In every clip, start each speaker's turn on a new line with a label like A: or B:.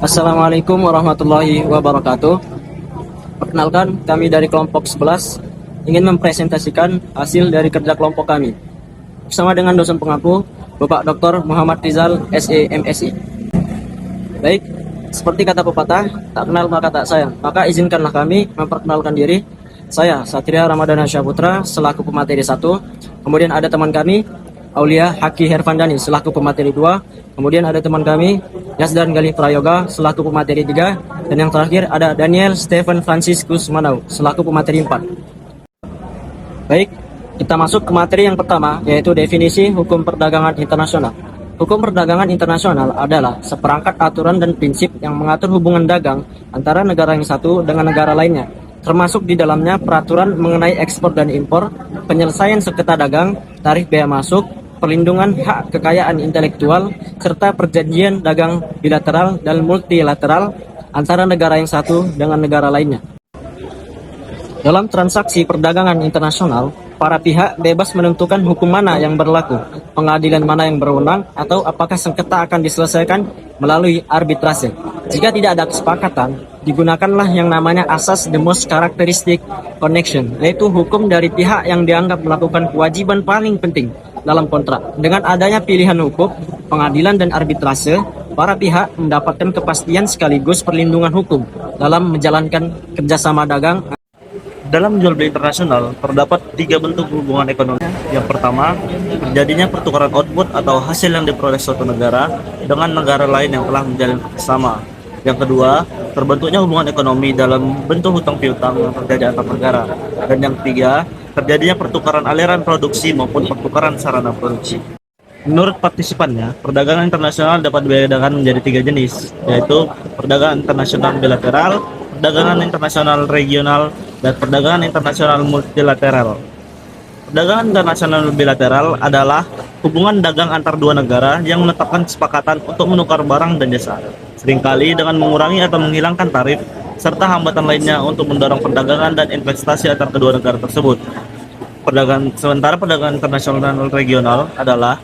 A: Assalamualaikum warahmatullahi wabarakatuh. Perkenalkan, kami dari kelompok 11 ingin mempresentasikan hasil dari kerja kelompok kami bersama dengan dosen pengampu Bapak Dr. Muhammad Rizal SE MSI. Baik, seperti kata pepatah, tak kenal maka tak sayang. Maka izinkanlah kami memperkenalkan diri. Saya Satria Ramadana Syaputra selaku pemateri 1. Kemudian ada teman kami Aulia Haki Hervandani selaku pemateri 2. Kemudian ada teman kami Yazdan Galih Prayoga selaku pemateri 3. Dan yang terakhir ada Daniel Stephen Franciscus Manau selaku pemateri 4. Baik, kita masuk ke materi yang pertama, yaitu definisi hukum perdagangan internasional. Hukum perdagangan internasional adalah seperangkat aturan dan prinsip yang mengatur hubungan dagang antara negara yang satu dengan negara lainnya, termasuk di dalamnya peraturan mengenai ekspor dan impor, penyelesaian sengketa dagang, tarif bea masuk, perlindungan hak kekayaan intelektual, serta perjanjian dagang bilateral dan multilateral antara negara yang satu dengan negara lainnya. Dalam transaksi perdagangan internasional, para pihak bebas menentukan hukum mana yang berlaku, pengadilan mana yang berwenang, atau apakah sengketa akan diselesaikan melalui arbitrase. Jika tidak ada kesepakatan, digunakanlah yang namanya asas the most characteristic connection, yaitu hukum dari pihak yang dianggap melakukan kewajiban paling penting dalam kontrak. Dengan adanya pilihan hukum, pengadilan dan arbitrase, para pihak mendapatkan kepastian sekaligus perlindungan hukum dalam menjalankan kerjasama dagang. Dalam jual beli internasional, terdapat 3 bentuk hubungan ekonomi. Yang pertama, terjadinya pertukaran output atau hasil yang diperoleh suatu negara dengan negara lain yang telah menjalin kerjasama. Yang kedua, terbentuknya hubungan ekonomi dalam bentuk hutang piutang yang terjadi antar negara. Dan yang ketiga, terjadinya pertukaran aliran produksi maupun pertukaran sarana produksi. Menurut partisipannya, perdagangan internasional dapat dibedakan menjadi 3 jenis, yaitu perdagangan internasional bilateral, perdagangan internasional regional, dan perdagangan internasional multilateral. Perdagangan internasional bilateral adalah hubungan dagang antar dua negara yang menetapkan kesepakatan untuk menukar barang dan jasa, seringkali dengan mengurangi atau menghilangkan tarif, serta hambatan lainnya untuk mendorong perdagangan dan investasi antar kedua negara tersebut. Sementara perdagangan internasional regional adalah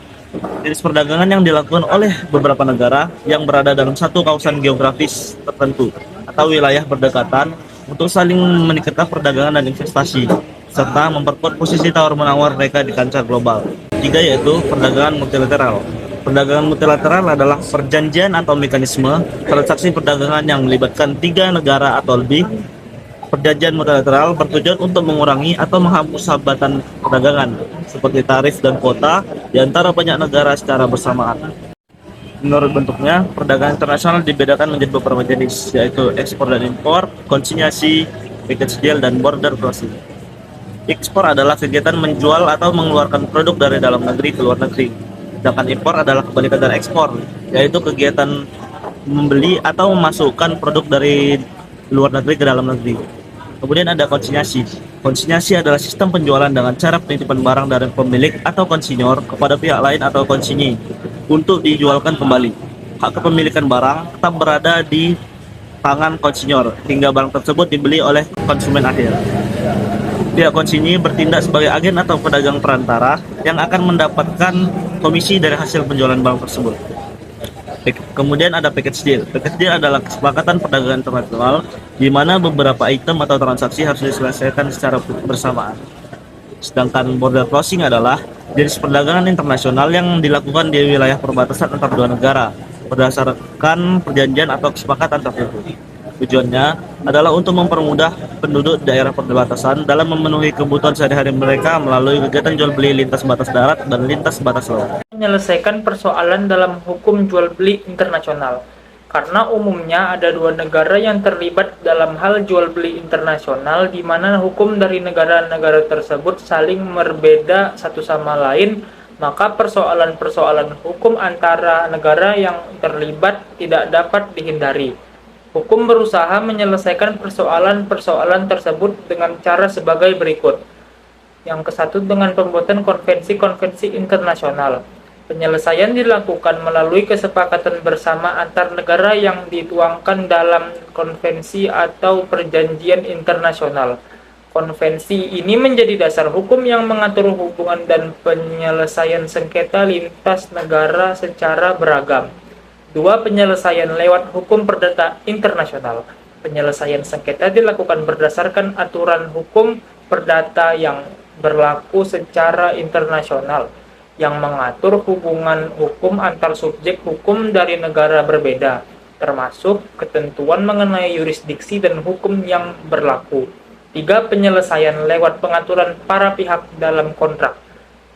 A: jenis perdagangan yang dilakukan oleh beberapa negara yang berada dalam satu kawasan geografis tertentu atau wilayah berdekatan untuk saling meningkatkan perdagangan dan investasi, serta memperkuat posisi tawar-menawar mereka di kancah global. Tiga, yaitu perdagangan multilateral. Perdagangan multilateral adalah perjanjian atau mekanisme transaksi perdagangan yang melibatkan 3 negara atau lebih. Perjanjian multilateral bertujuan untuk mengurangi atau menghapus hambatan perdagangan, seperti tarif dan kuota, di antara banyak negara secara bersamaan. Menurut bentuknya, perdagangan internasional dibedakan menjadi beberapa jenis, yaitu ekspor dan impor, konsinyasi, package deal, dan border crossing. Ekspor adalah kegiatan menjual atau mengeluarkan produk dari dalam negeri ke luar negeri. Sedangkan impor adalah kebalikan dari ekspor, yaitu kegiatan membeli atau memasukkan produk dari luar negeri ke dalam negeri. Kemudian ada konsinyasi. Konsinyasi adalah sistem penjualan dengan cara penitipan barang dari pemilik atau konsinyor kepada pihak lain atau konsinyi untuk dijualkan kembali. Hak kepemilikan barang tetap berada di tangan konsinyor hingga barang tersebut dibeli oleh konsumen akhir. Pihak konsinyi bertindak sebagai agen atau pedagang perantara yang akan mendapatkan komisi dari hasil penjualan barang tersebut. Kemudian ada package deal. Package deal adalah kesepakatan perdagangan internasional di mana beberapa item atau transaksi harus diselesaikan secara bersamaan. Sedangkan border crossing adalah jenis perdagangan internasional yang dilakukan di wilayah perbatasan antar dua negara berdasarkan perjanjian atau kesepakatan tertentu. Tujuannya adalah untuk mempermudah penduduk daerah perbatasan dalam memenuhi kebutuhan sehari-hari mereka melalui kegiatan jual beli lintas batas darat dan lintas batas laut.
B: Menyelesaikan persoalan dalam hukum jual beli internasional, karena umumnya ada 2 negara yang terlibat dalam hal jual beli internasional di mana hukum dari negara-negara tersebut saling berbeda satu sama lain, maka persoalan-persoalan hukum antara negara yang terlibat tidak dapat dihindari. Hukum berusaha menyelesaikan persoalan-persoalan tersebut dengan cara sebagai berikut. Yang ke-1, dengan pembuatan konvensi-konvensi internasional. Penyelesaian dilakukan melalui kesepakatan bersama antar negara yang dituangkan dalam konvensi atau perjanjian internasional. Konvensi ini menjadi dasar hukum yang mengatur hubungan dan penyelesaian sengketa lintas negara secara beragam. 2. Penyelesaian lewat hukum perdata internasional. Penyelesaian sengketa dilakukan berdasarkan aturan hukum perdata yang berlaku secara internasional, yang mengatur hubungan hukum antar subjek hukum dari negara berbeda, termasuk ketentuan mengenai yurisdiksi dan hukum yang berlaku. 3. Penyelesaian lewat pengaturan para pihak dalam kontrak.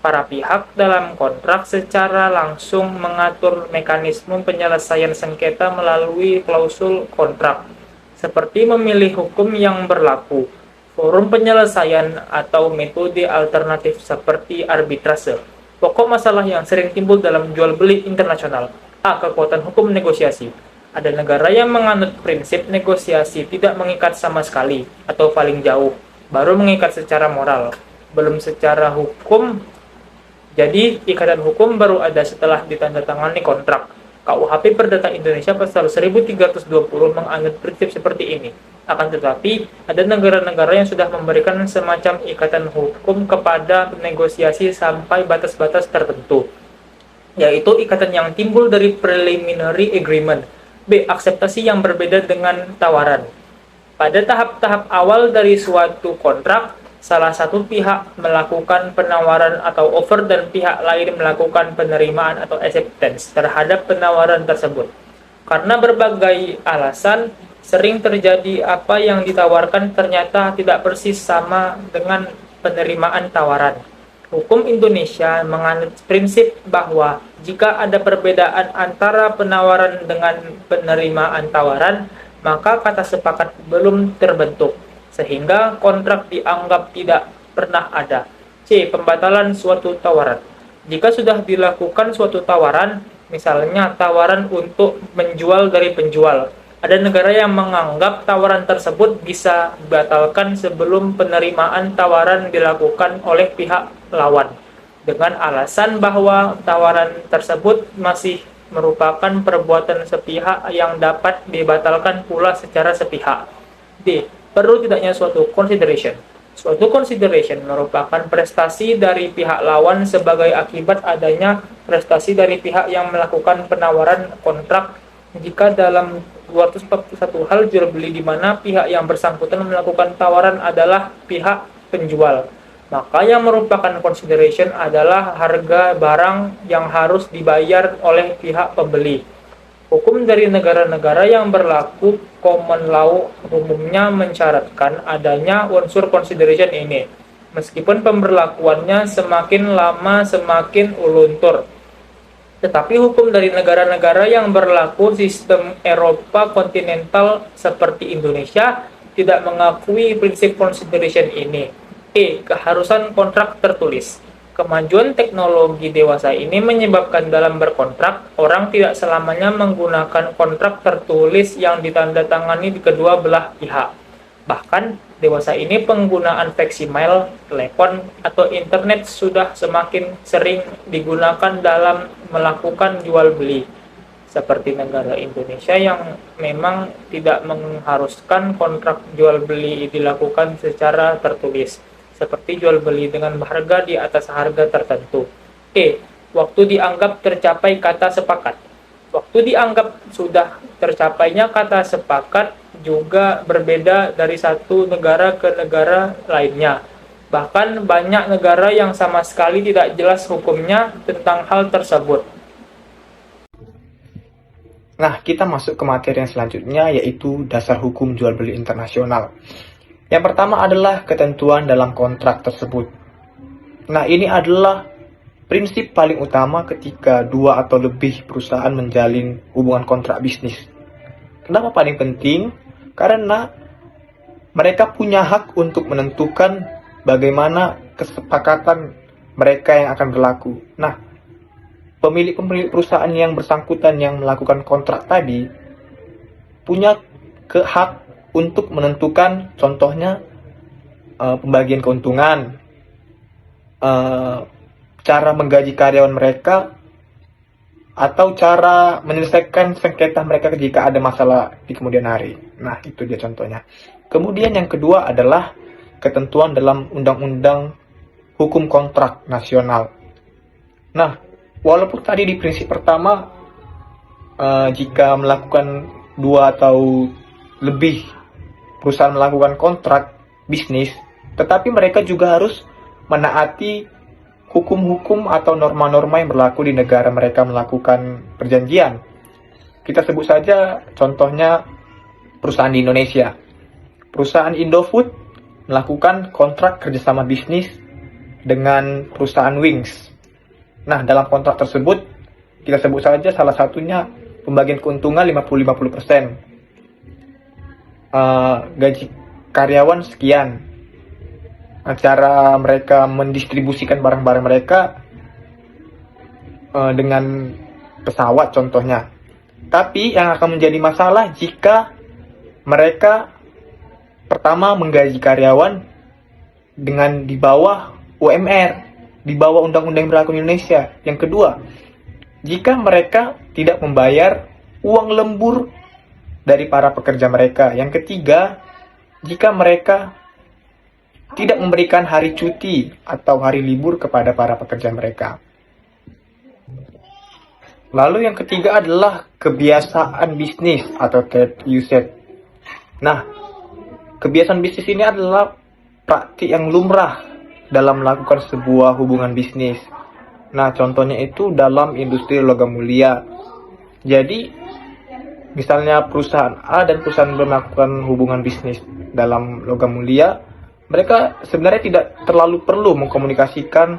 B: Para pihak dalam kontrak secara langsung mengatur mekanisme penyelesaian sengketa melalui klausul kontrak, seperti memilih hukum yang berlaku, forum penyelesaian, atau metode alternatif seperti arbitrase. Pokok masalah yang sering timbul dalam jual beli internasional. A. Kekuatan hukum negosiasi. Ada negara yang menganut prinsip negosiasi tidak mengikat sama sekali, atau paling jauh, baru mengikat secara moral, belum secara hukum. Jadi, ikatan hukum baru ada setelah ditandatangani kontrak. KUHP Perdata Indonesia pasal 1320 menganut prinsip seperti ini. Akan tetapi, ada negara-negara yang sudah memberikan semacam ikatan hukum kepada negosiasi sampai batas-batas tertentu, yaitu ikatan yang timbul dari preliminary agreement. B. Akseptasi yang berbeda dengan tawaran. Pada tahap-tahap awal dari suatu kontrak, salah satu pihak melakukan penawaran atau offer dan pihak lain melakukan penerimaan atau acceptance terhadap penawaran tersebut. Karena berbagai alasan, sering terjadi apa yang ditawarkan ternyata tidak persis sama dengan penerimaan tawaran. Hukum Indonesia menganut prinsip bahwa jika ada perbedaan antara penawaran dengan penerimaan tawaran, maka kata sepakat belum terbentuk, sehingga kontrak dianggap tidak pernah ada. C. Pembatalan suatu tawaran. Jika sudah dilakukan suatu tawaran, misalnya tawaran untuk menjual dari penjual, ada negara yang menganggap tawaran tersebut bisa dibatalkan sebelum penerimaan tawaran dilakukan oleh pihak lawan, dengan alasan bahwa tawaran tersebut masih merupakan perbuatan sepihak yang dapat dibatalkan pula secara sepihak. D. Perlu tidaknya suatu consideration. Suatu consideration merupakan prestasi dari pihak lawan sebagai akibat adanya prestasi dari pihak yang melakukan penawaran kontrak. Jika dalam 241 hal jual beli di mana pihak yang bersangkutan melakukan tawaran adalah pihak penjual, maka yang merupakan consideration adalah harga barang yang harus dibayar oleh pihak pembeli. Hukum dari negara-negara yang berlaku common law umumnya mensyaratkan adanya unsur consideration ini, meskipun pemberlakuannya semakin lama semakin luntur. Tetapi hukum dari negara-negara yang berlaku sistem Eropa kontinental seperti Indonesia tidak mengakui prinsip consideration ini. E. Keharusan kontrak tertulis. Kemajuan teknologi dewasa ini menyebabkan dalam berkontrak, orang tidak selamanya menggunakan kontrak tertulis yang ditandatangani di kedua belah pihak. Bahkan, dewasa ini penggunaan faksimiles, telepon, atau internet sudah semakin sering digunakan dalam melakukan jual beli. Seperti negara Indonesia yang memang tidak mengharuskan kontrak jual beli dilakukan secara tertulis, seperti jual beli dengan harga di atas harga tertentu. E. Waktu dianggap tercapai kata sepakat. Waktu dianggap sudah tercapainya kata sepakat juga berbeda dari satu negara ke negara lainnya. Bahkan banyak negara yang sama sekali tidak jelas hukumnya tentang hal tersebut.
C: Nah, kita masuk ke materi yang selanjutnya, yaitu dasar hukum jual beli internasional. Yang pertama adalah ketentuan dalam kontrak tersebut. Nah, ini adalah prinsip paling utama ketika dua atau lebih perusahaan menjalin hubungan kontrak bisnis. Kenapa paling penting? Karena mereka punya hak untuk menentukan bagaimana kesepakatan mereka yang akan berlaku. Nah, pemilik perusahaan yang bersangkutan yang melakukan kontrak tadi punya hak untuk menentukan, contohnya pembagian keuntungan, cara menggaji karyawan mereka, atau cara menyelesaikan sengketa mereka jika ada masalah di kemudian hari. Nah, itu dia contohnya. Kemudian yang kedua adalah ketentuan dalam Undang-Undang Hukum Kontrak Nasional. Nah, walaupun tadi di prinsip pertama jika melakukan dua atau lebih perusahaan melakukan kontrak bisnis, tetapi mereka juga harus menaati hukum-hukum atau norma-norma yang berlaku di negara mereka melakukan perjanjian. Kita sebut saja contohnya perusahaan di Indonesia. Perusahaan Indofood melakukan kontrak kerjasama bisnis dengan perusahaan Wings. Nah, dalam kontrak tersebut, kita sebut saja salah satunya pembagian keuntungan 50-50%. Gaji karyawan sekian. Cara mereka mendistribusikan barang-barang mereka dengan pesawat contohnya. Tapi yang akan menjadi masalah jika mereka pertama menggaji karyawan dengan di bawah UMR, di bawah undang-undang yang berlaku di Indonesia. Yang kedua, jika mereka tidak membayar uang lembur dari para pekerja mereka. Yang ketiga, jika mereka tidak memberikan hari cuti atau hari libur kepada para pekerja mereka. Lalu yang ketiga adalah kebiasaan bisnis atau trade usage. Nah, kebiasaan bisnis ini adalah praktik yang lumrah dalam melakukan sebuah hubungan bisnis. Nah, contohnya itu dalam industri logam mulia. Jadi, misalnya perusahaan A dan perusahaan B melakukan hubungan bisnis dalam logam mulia, mereka sebenarnya tidak terlalu perlu mengkomunikasikan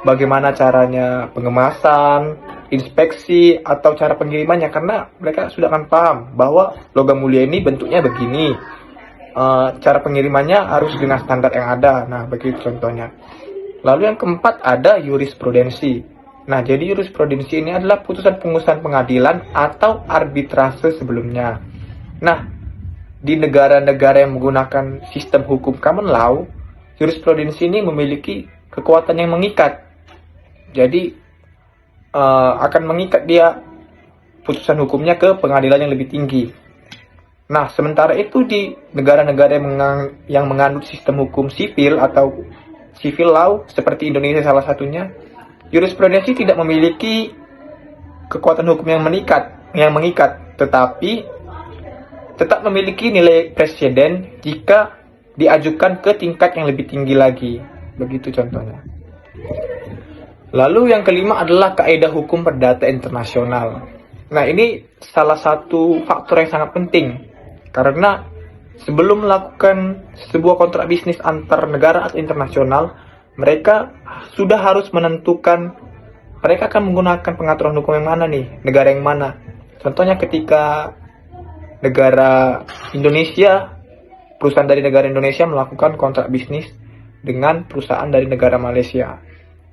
C: bagaimana caranya pengemasan, inspeksi, atau cara pengirimannya, karena mereka sudah akan paham bahwa logam mulia ini bentuknya begini. Cara pengirimannya harus dengan standar yang ada. Nah, begitu contohnya. Lalu yang keempat ada jurisprudensi. Nah, jadi jurisprudensi ini adalah putusan-putusan pengadilan atau arbitrase sebelumnya. Nah, di negara-negara yang menggunakan sistem hukum common law, jurisprudensi ini memiliki kekuatan yang mengikat. Jadi, akan mengikat dia putusan hukumnya ke pengadilan yang lebih tinggi. Nah, sementara itu di negara-negara yang menganut sistem hukum sipil atau civil law, seperti Indonesia salah satunya, jurisprudensi tidak memiliki kekuatan hukum yang mengikat, tetapi tetap memiliki nilai presiden jika diajukan ke tingkat yang lebih tinggi lagi. Begitu contohnya. Lalu yang kelima adalah kaidah hukum perdata internasional. Nah, ini salah satu faktor yang sangat penting. Karena sebelum melakukan sebuah kontrak bisnis antar negara atau internasional, mereka sudah harus menentukan mereka akan menggunakan pengaturan hukum yang mana nih, negara yang mana. Contohnya ketika negara Indonesia, perusahaan dari negara Indonesia melakukan kontrak bisnis dengan perusahaan dari negara Malaysia.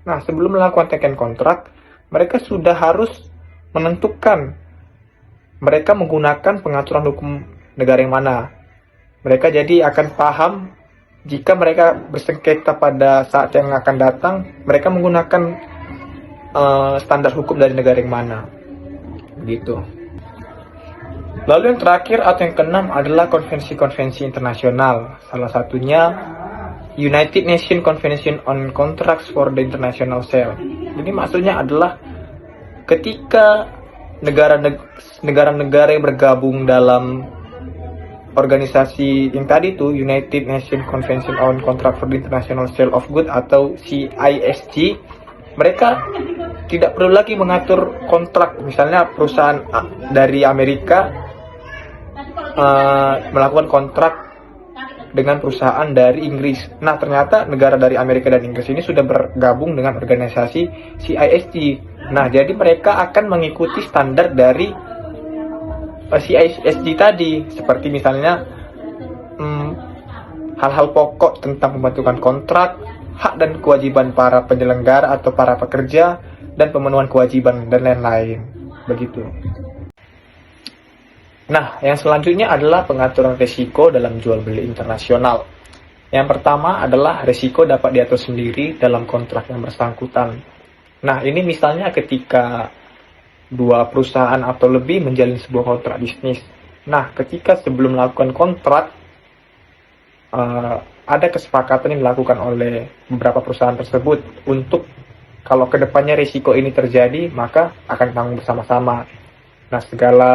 C: Nah, sebelum melakukan teken kontrak, mereka sudah harus menentukan mereka menggunakan pengaturan hukum negara yang mana. Mereka jadi akan paham jika mereka bersengketa pada saat yang akan datang, mereka menggunakan standar hukum dari negara yang mana. Begitu. Lalu yang terakhir atau yang keenam adalah konvensi-konvensi internasional. Salah satunya United Nations Convention on Contracts for the International Sale. Jadi maksudnya adalah ketika negara-negara yang bergabung dalam organisasi yang tadi itu, United Nations Convention on Contract for the International Sale of Goods atau CISG, mereka tidak perlu lagi mengatur kontrak. Misalnya perusahaan dari Amerika melakukan kontrak dengan perusahaan dari Inggris. Nah, ternyata negara dari Amerika dan Inggris ini sudah bergabung dengan organisasi CISG. Nah, jadi mereka akan mengikuti standar dari CISG tadi, seperti misalnya hal-hal pokok tentang pembentukan kontrak, hak dan kewajiban para penyelenggara atau para pekerja, dan pemenuhan kewajiban dan lain-lain. Begitu. Nah, yang selanjutnya adalah pengaturan risiko dalam jual beli internasional. Yang pertama adalah risiko dapat diatur sendiri dalam kontrak yang bersangkutan. Nah, ini misalnya ketika dua perusahaan atau lebih menjalin sebuah kontrak bisnis. Nah, ketika sebelum melakukan kontrak, ada kesepakatan yang dilakukan oleh beberapa perusahaan tersebut untuk kalau kedepannya risiko ini terjadi, maka akan tanggung bersama-sama. Nah, segala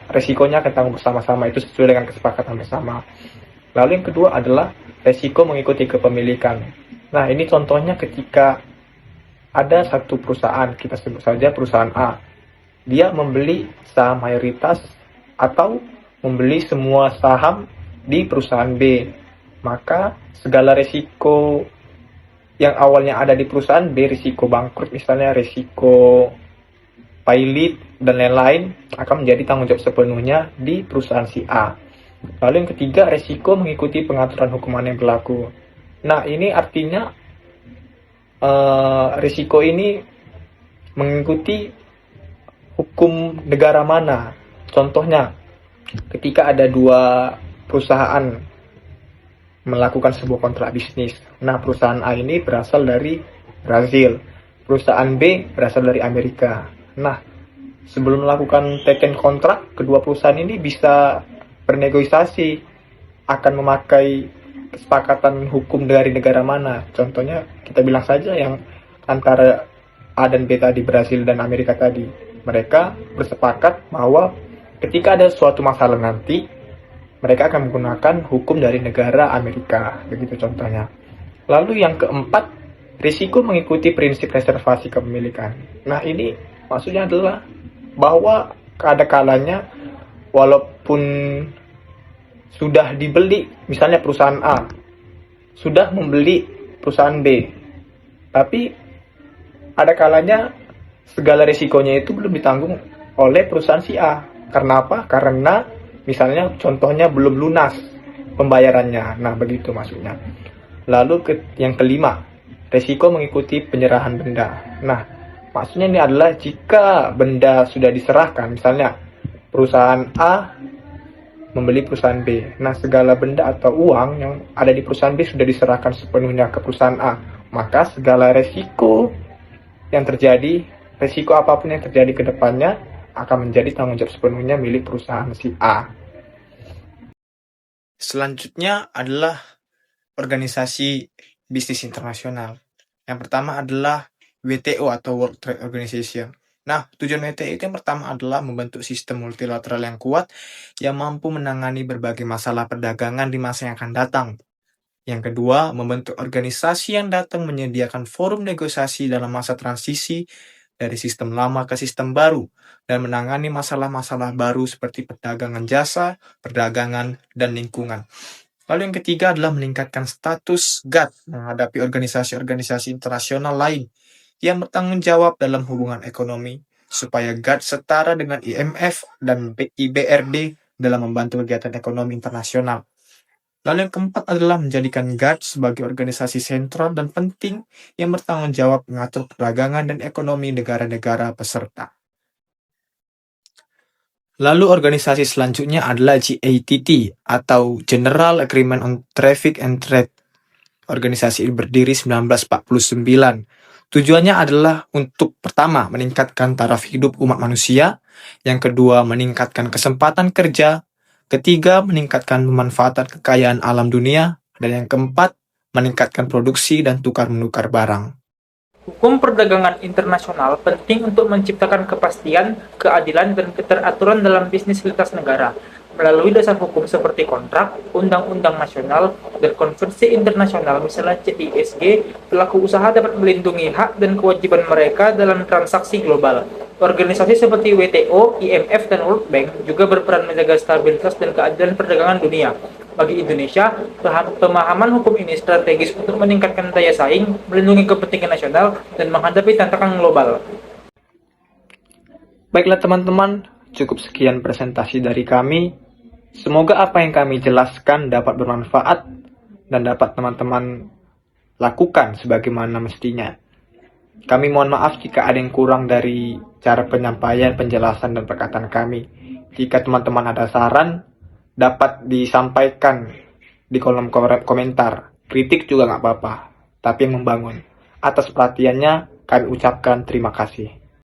C: resikonya akan tanggung bersama-sama, itu sesuai dengan kesepakatan bersama. Lalu yang kedua adalah resiko mengikuti kepemilikan. Nah, ini contohnya ketika ada satu perusahaan, kita sebut saja perusahaan A. Dia membeli saham mayoritas atau membeli semua saham di perusahaan B. Maka segala resiko yang awalnya ada di perusahaan B, risiko bangkrut misalnya, risiko pilot dan lain-lain, akan menjadi tanggung jawab sepenuhnya di perusahaan si A. Lalu yang ketiga, resiko mengikuti pengaturan hukuman yang berlaku. Nah, ini artinya risiko ini mengikuti hukum negara mana. Contohnya, ketika ada dua perusahaan melakukan sebuah kontrak bisnis. Nah, perusahaan A ini berasal dari Brazil, perusahaan B berasal dari Amerika. Nah, sebelum melakukan teken kontrak, kedua perusahaan ini bisa bernegosiasi akan memakai kesepakatan hukum dari negara mana. Contohnya, kita bilang saja yang antara A dan B tadi, Brazil dan Amerika tadi. Mereka bersepakat bahwa ketika ada suatu masalah nanti, mereka akan menggunakan hukum dari negara Amerika. Begitu contohnya. Lalu yang keempat, risiko mengikuti prinsip reservasi kepemilikan. Nah, ini maksudnya adalah bahwa ada kalanya walaupun sudah dibeli, misalnya perusahaan A sudah membeli perusahaan B, tapi ada kalanya segala risikonya itu belum ditanggung oleh perusahaan si A. Karena apa? Karena misalnya contohnya belum lunas pembayarannya. Nah, begitu maksudnya. Lalu yang kelima, risiko mengikuti penyerahan benda. Nah, maksudnya ini adalah jika benda sudah diserahkan, misalnya perusahaan A membeli perusahaan B. Nah, segala benda atau uang yang ada di perusahaan B sudah diserahkan sepenuhnya ke perusahaan A. Maka segala resiko yang terjadi, resiko apapun yang terjadi ke depannya akan menjadi tanggung jawab sepenuhnya milik perusahaan si A. Selanjutnya adalah organisasi bisnis internasional. Yang pertama adalah WTO atau World Trade Organization. Nah, tujuan WTO itu yang pertama adalah membentuk sistem multilateral yang kuat yang mampu menangani berbagai masalah perdagangan di masa yang akan datang. Yang kedua, membentuk organisasi yang datang menyediakan forum negosiasi dalam masa transisi dari sistem lama ke sistem baru dan menangani masalah-masalah baru seperti perdagangan jasa, perdagangan, dan lingkungan. Lalu yang ketiga adalah meningkatkan status GATT menghadapi organisasi-organisasi internasional lain yang bertanggung jawab dalam hubungan ekonomi supaya GATT setara dengan IMF dan IBRD dalam membantu kegiatan ekonomi internasional. Lalu yang keempat adalah menjadikan GATT sebagai organisasi sentral dan penting yang bertanggung jawab mengatur perdagangan dan ekonomi negara-negara peserta. Lalu organisasi selanjutnya adalah GATT atau General Agreement on Traffic and Trade. Organisasi ini berdiri 1949. Tujuannya adalah untuk pertama meningkatkan taraf hidup umat manusia, yang kedua meningkatkan kesempatan kerja, ketiga meningkatkan pemanfaatan kekayaan alam dunia, dan yang keempat meningkatkan produksi dan tukar-menukar barang.
B: Hukum perdagangan internasional penting untuk menciptakan kepastian, keadilan, dan keteraturan dalam bisnis lintas negara melalui dasar hukum seperti kontrak, undang-undang nasional, dan konvensi internasional misalnya CISG. Pelaku usaha dapat melindungi hak dan kewajiban mereka dalam transaksi global. Organisasi seperti WTO, IMF, dan World Bank juga berperan menjaga stabilitas dan keadilan perdagangan dunia. Bagi Indonesia, pemahaman hukum ini strategis untuk meningkatkan daya saing, melindungi kepentingan nasional, dan menghadapi tantangan global.
C: Baiklah teman-teman, cukup sekian presentasi dari kami. Semoga apa yang kami jelaskan dapat bermanfaat dan dapat teman-teman lakukan sebagaimana mestinya. Kami mohon maaf jika ada yang kurang dari cara penyampaian, penjelasan, dan perkataan kami. Jika teman-teman ada saran, dapat disampaikan di kolom komentar. Kritik juga nggak apa-apa, tapi yang membangun. Atas perhatiannya, kami ucapkan terima kasih.